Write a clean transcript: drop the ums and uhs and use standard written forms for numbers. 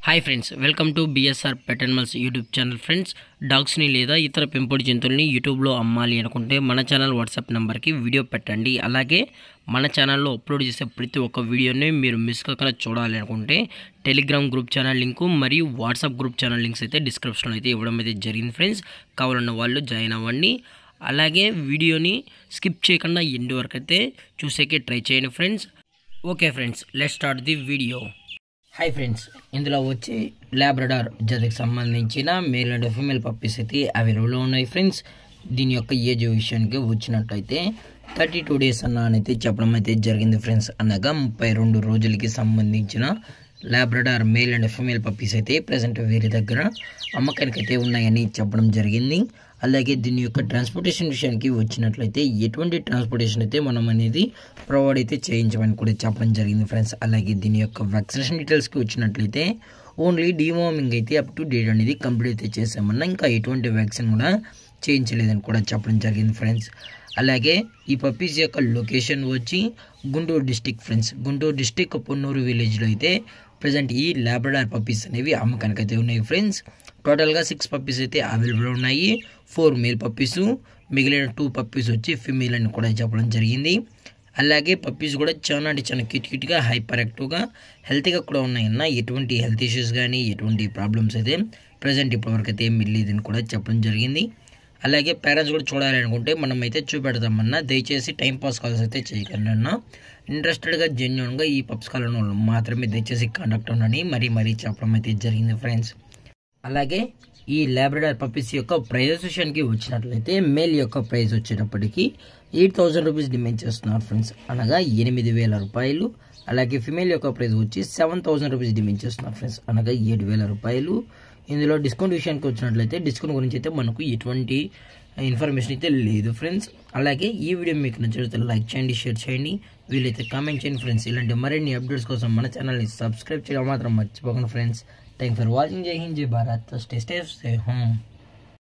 Hi friends, welcome to BSR pet animals YouTube channel. Friends, డాగ్స్ని లేదా ఇతర పెంపుడు జంతువుల్ని యూట్యూబ్లో అమ్మాలి అనుకుంటే మన ఛానల్ వాట్సాప్ నెంబర్కి వీడియో పెట్టండి. అలాగే మన ఛానల్లో అప్లోడ్ చేసే ప్రతి ఒక్క వీడియోని మీరు మిస్ కాకుండా చూడాలి అనుకుంటే టెలిగ్రామ్ గ్రూప్ ఛానల్ లింకు మరియు వాట్సాప్ గ్రూప్ ఛానల్ లింక్స్ అయితే డిస్క్రిప్షన్లో అయితే ఇవ్వడం అయితే జరిగింది ఫ్రెండ్స్. కావాలన్న వాళ్ళు జాయిన్ అవ్వండి. అలాగే వీడియోని స్కిప్ చేయకుండా ఎండ్ వరకు అయితే చూసేకే ట్రై చేయండి friends. Okay friends, let's start the video. Hi friends, ఇందులో వచ్చి లాబ్రడార్ జతకి సంబంధించిన మేల్ అండ్ ఫీమేల్ పప్పీస్ అయితే అవైలబుల్లో ఉన్నాయి ఫ్రెండ్స్. దీని యొక్క ఏజ్ విషయానికి వచ్చినట్టయితే 32 days అయితే చెప్పడం అయితే జరిగింది ఫ్రెండ్స్. అనగా 32 రోజులకి సంబంధించిన Labrador male and female puppies అయితే ప్రజెంట్ వీరి దగ్గర అమ్మకానికి అయితే ఉన్నాయని చెప్పడం జరిగింది. అలాగే దీని యొక్క ట్రాన్స్పోర్టేషన్ విషయానికి వచ్చినట్లయితే ఎటువంటి ట్రాన్స్పోర్టేషన్ అయితే మనం అనేది ప్రొవైడ్ అయితే చేయించమని కూడా చెప్పడం జరిగింది ఫ్రెండ్స్. అలాగే దీని యొక్క వ్యాక్సినేషన్ డీటెయిల్స్కి వచ్చినట్లయితే ఓన్లీ డీవార్మింగ్ అయితే అప్ టు డేట్ అనేది కంప్లీట్ అయితే చేసామన్నా ఇంకా ఎటువంటి వ్యాక్సిన్ కూడా చేయించలేదని కూడా చెప్పడం జరిగింది ఫ్రెండ్స్. అలాగే ఈ పప్పీస్ యొక్క లొకేషన్ వచ్చి Guntur district friends. Guntur district Ponnur విలేజ్లో అయితే ప్రజెంట్ ఈ లాబ్రడార్ పప్పీస్ అనేవి అమ్మకానికి అయితే ఉన్నాయి ఫ్రెండ్స్. టోటల్గా 6 పప్పీస్ అయితే అవైలబుల్ ఉన్నాయి. 4 మేల్ పప్పీసు, మిగిలిన 2 పప్పీస్ వచ్చి ఫిమేల్ అని కూడా చెప్పడం జరిగింది. అలాగే పప్పీస్ కూడా చాలా అంటే చాలా క్యూట్గా హైపర్ యాక్టివ్గా హెల్తీగా కూడా ఉన్నాయన్న ఎటువంటి హెల్త్ ఇష్యూస్ కానీ ఎటువంటి ప్రాబ్లమ్స్ అయితే ప్రజెంట్ ఇప్పటివరకు అయితే ఏం లేదని కూడా చెప్పడం జరిగింది. అలాగే పేరెంట్స్ కూడా చూడాలి అనుకుంటే మనం అయితే చూపెడతామన్నా. దయచేసి టైంపాస్ కాల్స్ అయితే చేయకండి అన్న. ఇంట్రెస్టెడ్గా జెన్యున్గా ఈ పప్స్ కాలంలో మాత్రమే దయచేసి కాంటాక్ట్ ఉండండి మరీ చెప్పడం అయితే జరిగింది ఫ్రెండ్స్. అలాగే ఈ లాబ్రడార్ పప్పీస్ యొక్క ప్రైజెస్ విషయానికి వచ్చినట్లయితే మేల్ యొక్క ప్రైస్ వచ్చేటప్పటికి 8,000 రూపీస్ డిమాండ్ చేస్తున్నారు ఫ్రెండ్స్, అనగా 8,000 రూపాయలు. అలాగే ఫిమేల్ యొక్క ప్రైస్ వచ్చి 7,000 రూపీస్ డిమాండ్ చేస్తున్నారు ఫ్రెండ్స్, అనగా 7,000 రూపాయలు. ఇందులో డిస్కౌంట్ విషయానికి వచ్చినట్లయితే డిస్కౌంట్ గురించి అయితే మనకు ఎటువంటి ఇన్ఫర్మేషన్ అయితే లేదు ఫ్రెండ్స్. అలాగే ఈ వీడియో మీకు నచ్చితే లైక్ చేయండి, షేర్ చేయండి, వీలైతే కామెంట్ చేయండి ఫ్రెండ్స్. ఇలాంటి మరిన్ని అప్డేట్స్ కోసం మన ఛానల్ని సబ్స్క్రైబ్ చేయడం మాత్రం మర్చిపోకండి friends. Thanks for watching. Jai Hind, Jai Bharat. Stay safe, stay home.